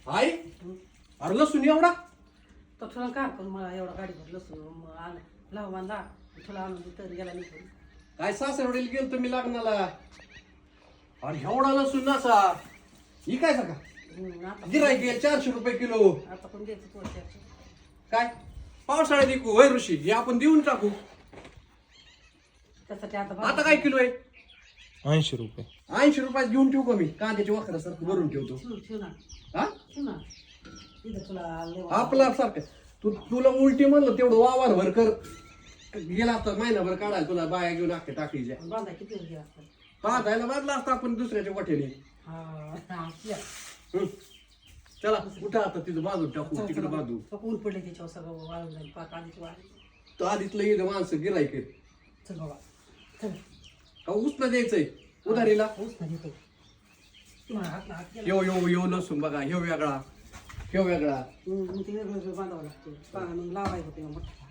हाय अरे लसूण एवढा तर तुला काय करून मला एवढा गाडीवर लसूण लाव बांधा तुला आणून तर गेला निघून. काय सासरवडील गेलो तुम्ही लग्नाला अरे एवढा लसूण नसा इकायचा का आता गिराईक गेल 400 रुपये किलो आता पण द्यायचं पोहोचायचं. काय पावसाळ्यात विकू होय ऋषी हे आपण देऊन टाकू त्यासाठी आता आता काय किलो आहे 80 रुपये 80 रुपयात घेऊन ठेवू का मी कांद्याची वखरासारखं भरून ठेवतो ठेव ना हा ठेव ना इथं तुला लय आपला सारखं तुला उलटी म्हणलं तेवढं वावर भर कर गेला आता महिनाभर काढायला तुला बाया घेऊन अख्खे टाकीच्या बांधा किती वेळ घ्या आपण. पाहतायला बाजला असता आपण दुसऱ्याच्या वाटेने हा या. चला उठा आता तिथं बाजू टाकू तिकडे बाजू ऊन पडले त्याच्यावर सगळं वाळून जाईल पाक आधीच वाळून. तो आधीतलं येतं माणसं गिरायक चल बाबा चल का उसनं द्यायचंय उधारीला ऊस नाही देतो तुम्हाला हात हात केला यो नसून बघा ह्यो वेगळा मग ते वेगळं वेगळं बांधावं लागतं मग लावायचं ते मोठा